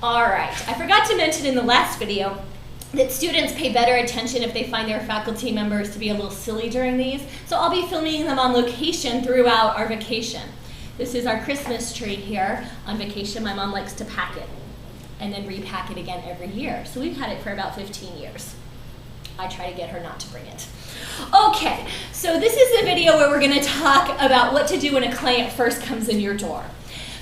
All right, I forgot to mention in the last video that students pay better attention if they find their faculty members to be a little silly during these. So I'll be filming them on location throughout our vacation. This is our Christmas tree here on vacation. My mom likes to pack it and then repack it again every year. So we've had it for about 15 years. I try to get her not to bring it. Okay, so this is the video where we're gonna talk about what to do when a client first comes in your door.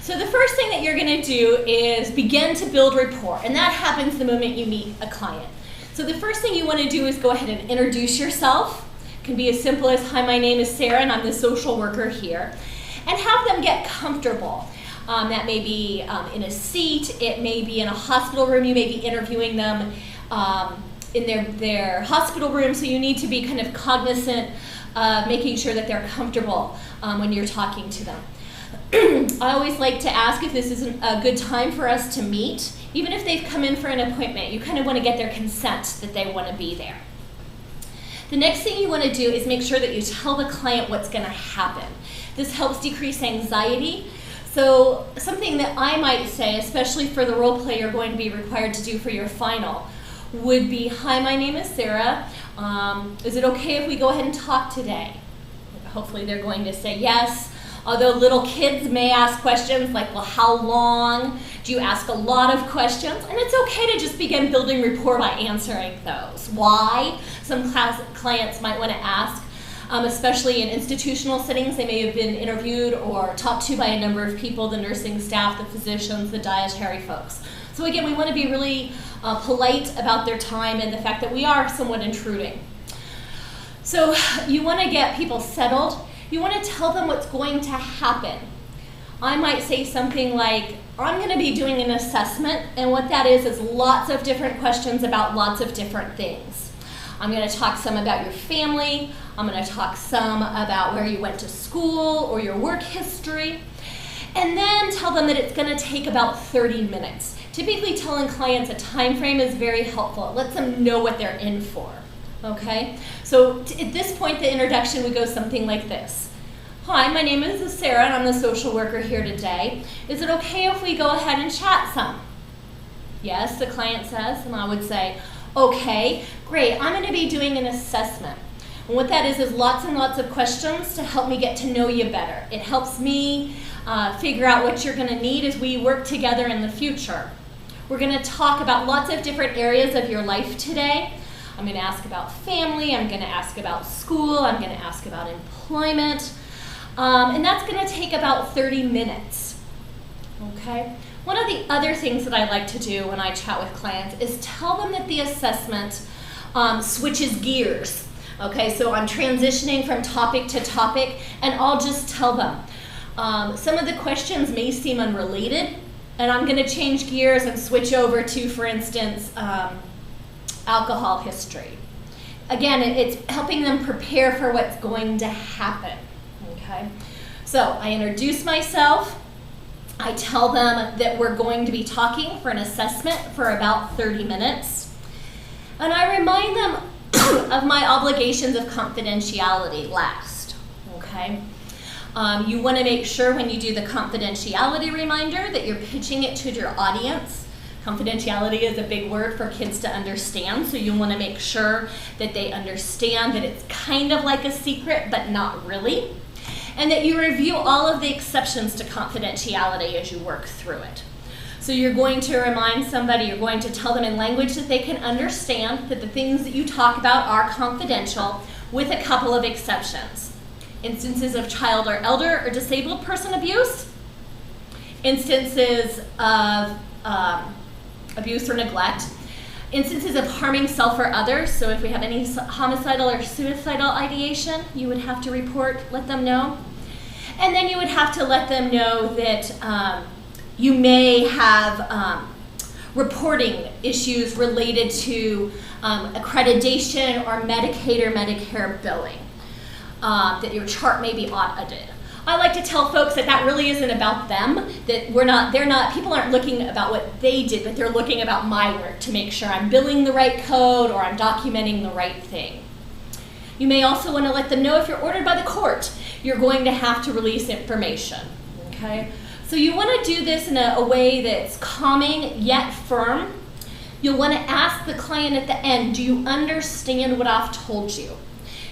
So the first thing that you're gonna do is begin to build rapport, and that happens the moment you meet a client. So the first thing you wanna do is go ahead and introduce yourself. It can be as simple as, hi, my name is Sarah and I'm the social worker here. And have them get comfortable. That may be in a seat, it may be in a hospital room, you may be interviewing them in their hospital room, so you need to be kind of cognizant of making sure that they're comfortable when you're talking to them. I always like to ask if this isn't a good time for us to meet. Even if they've come in for an appointment, you kind of want to get their consent that they want to be there. The next thing you want to do is make sure that you tell the client what's going to happen. This helps decrease anxiety. So something that I might say, especially for the role play you're going to be required to do for your final, would be, hi, my name is Sarah. Is it okay if we go ahead and talk today? Hopefully they're going to say yes. Although little kids may ask questions like, well, how long? Do you ask a lot of questions? And it's okay to just begin building rapport by answering those. Why? Some clients might want to ask, especially in institutional settings. They may have been interviewed or talked to by a number of people, the nursing staff, the physicians, the dietary folks. So again, we want to be really polite about their time and the fact that we are somewhat intruding. So you want to get people settled. You want to tell them what's going to happen. I might say something like, I'm going to be doing an assessment, and what that is lots of different questions about lots of different things. I'm going to talk some about your family. I'm going to talk some about where you went to school or your work history, and then tell them that it's going to take about 30 minutes. Typically telling clients a time frame is very helpful. It lets them know what they're in for. Okay, so at this point the introduction would go something like this. Hi, my name is Sarah and I'm the social worker here today. Is it okay if we go ahead and chat some? Yes, the client says, and I would say, okay, great, I'm going to be doing an assessment. And what that is lots and lots of questions to help me get to know you better. It helps me figure out what you're going to need as we work together in the future. We're going to talk about lots of different areas of your life today. I'm going to ask about family, I'm going to ask about school, I'm going to ask about employment, and that's going to take about 30 minutes, okay? One of the other things that I like to do when I chat with clients is tell them that the assessment switches gears, okay? So I'm transitioning from topic to topic, and I'll just tell them. Some of the questions may seem unrelated, and I'm going to change gears and switch over to, for instance, alcohol history. Again, it's helping them prepare for what's going to happen, okay? So I introduce myself, I tell them that we're going to be talking for an assessment for about 30 minutes, and I remind them of my obligations of confidentiality last, okay? You want to make sure when you do the confidentiality reminder that you're pitching it to your audience. Confidentiality is a big word for kids to understand, so you want to make sure that they understand that it's kind of like a secret, but not really, and that you review all of the exceptions to confidentiality as you work through it. So you're going to remind somebody, you're going to tell them in language that they can understand that the things that you talk about are confidential, with a couple of exceptions. Instances of child or elder or disabled person abuse, instances of abuse or neglect, instances of harming self or others. So if we have any homicidal or suicidal ideation, you would have to let them know. And then you would have to let them know that you may have reporting issues related to accreditation or Medicaid or Medicare billing, that your chart may be audited. I like to tell folks that that really isn't about them, that people aren't looking about what they did, but they're looking about my work to make sure I'm billing the right code or I'm documenting the right thing. You may also want to let them know if you're ordered by the court, you're going to have to release information, okay? So you want to do this in a way that's calming yet firm. You'll want to ask the client at the end, do you understand what I've told you?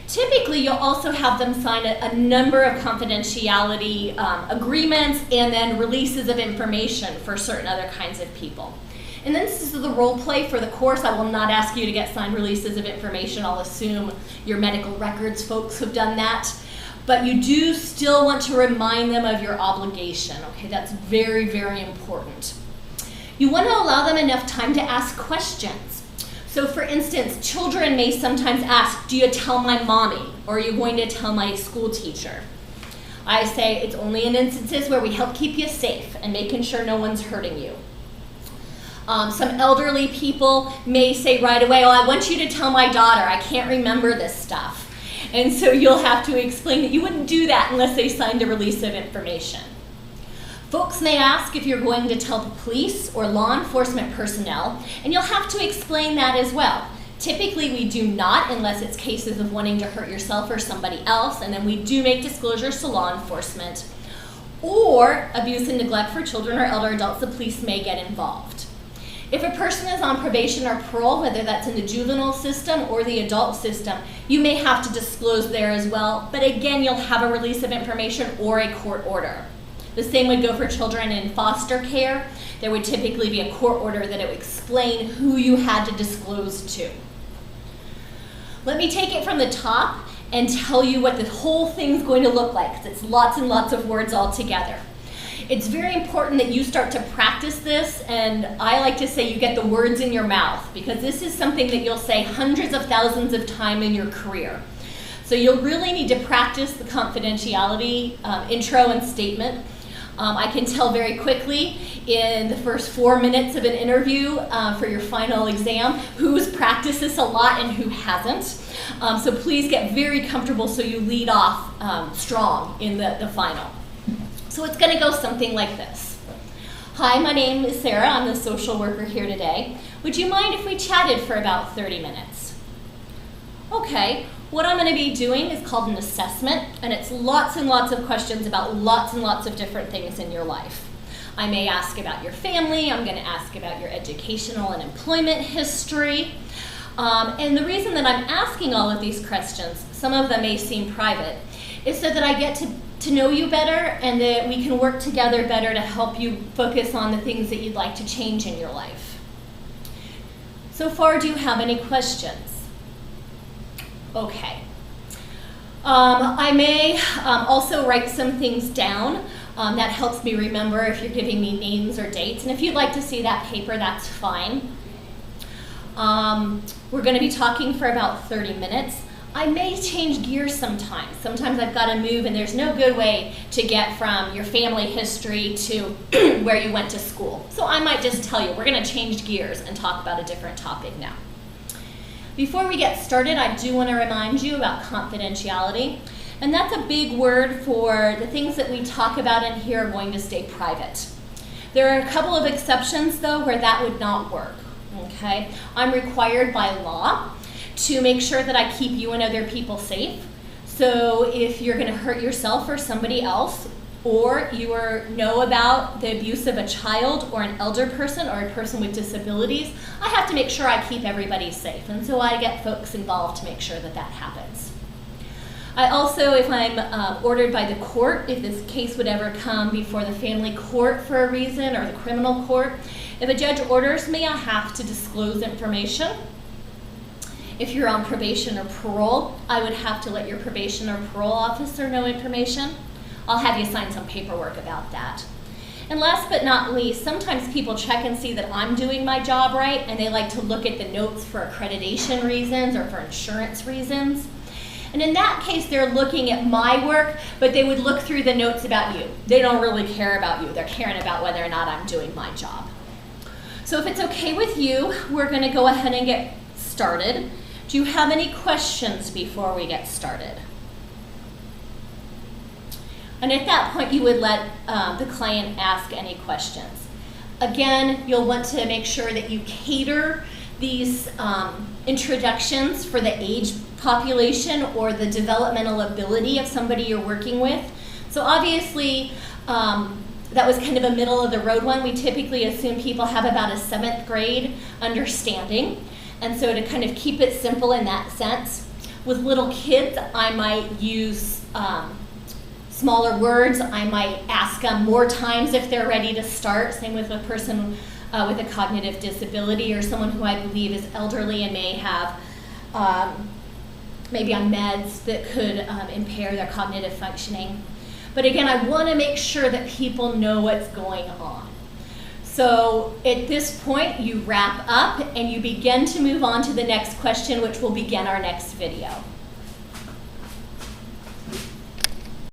Typically, you'll also have them sign a number of confidentiality agreements and then releases of information for certain other kinds of people. And then this is the role play for the course. I will not ask you to get signed releases of information. I'll assume your medical records folks have done that. But you do still want to remind them of your obligation. Okay, that's very, very important. You want to allow them enough time to ask questions. So for instance, children may sometimes ask, do you tell my mommy, or are you going to tell my school teacher? I say it's only in instances where we help keep you safe and making sure no one's hurting you. Some elderly people may say right away, oh, I want you to tell my daughter, I can't remember this stuff. And so you'll have to explain that you wouldn't do that unless they signed a release of information. Folks may ask if you're going to tell the police or law enforcement personnel, and you'll have to explain that as well. Typically, we do not unless it's cases of wanting to hurt yourself or somebody else, and then we do make disclosures to law enforcement. Or abuse and neglect for children or elder adults, the police may get involved. If a person is on probation or parole, whether that's in the juvenile system or the adult system, you may have to disclose there as well, but again, you'll have a release of information or a court order. The same would go for children in foster care. There would typically be a court order that it would explain who you had to disclose to. Let me take it from the top and tell you what the whole thing's going to look like, because it's lots and lots of words all together. It's very important that you start to practice this, and I like to say you get the words in your mouth, because this is something that you'll say hundreds of thousands of times in your career. So you'll really need to practice the confidentiality intro and statement. I can tell very quickly in the first 4 minutes of an interview for your final exam who's practiced this a lot and who hasn't. So please get very comfortable so you lead off strong in the final. So it's going to go something like this. Hi, my name is Sarah. I'm the social worker here today. Would you mind if we chatted for about 30 minutes? Okay. What I'm going to be doing is called an assessment, and it's lots and lots of questions about lots and lots of different things in your life. I may ask about your family. I'm going to ask about your educational and employment history. And the reason that I'm asking all of these questions, some of them may seem private, is so that I get to know you better and that we can work together better to help you focus on the things that you'd like to change in your life. So far, do you have any questions? Okay. I may also write some things down. That helps me remember if you're giving me names or dates. And if you'd like to see that paper, that's fine. We're going to be talking for about 30 minutes. I may change gears sometimes. Sometimes I've got to move, and there's no good way to get from your family history to where you went to school. So I might just tell you, we're going to change gears and talk about a different topic now. Before we get started, I do want to remind you about confidentiality, and that's a big word for the things that we talk about in here are going to stay private. There are a couple of exceptions, though, where that would not work, okay? I'm required by law to make sure that I keep you and other people safe. So if you're going to hurt yourself or somebody else, or you know about the abuse of a child or an elder person or a person with disabilities, I have to make sure I keep everybody safe. And so I get folks involved to make sure that that happens. I also, if I'm ordered by the court, if this case would ever come before the family court for a reason or the criminal court, if a judge orders me, I have to disclose information. If you're on probation or parole, I would have to let your probation or parole officer know information. I'll have you sign some paperwork about that. And last but not least, sometimes people check and see that I'm doing my job right, and they like to look at the notes for accreditation reasons or for insurance reasons. And in that case, they're looking at my work, but they would look through the notes about you. They don't really care about you. They're caring about whether or not I'm doing my job. So if it's okay with you, we're going to go ahead and get started. Do you have any questions before we get started? And at that point, you would let the client ask any questions. Again, you'll want to make sure that you cater these introductions for the age population or the developmental ability of somebody you're working with. So obviously, that was kind of a middle of the road one. We typically assume people have about a 7th grade understanding. And so to kind of keep it simple in that sense, with little kids, I might use smaller words. I might ask them more times if they're ready to start. Same with a person with a cognitive disability or someone who I believe is elderly and may have maybe on meds that could impair their cognitive functioning. But again, I want to make sure that people know what's going on. So at this point, you wrap up and you begin to move on to the next question, which will begin our next video.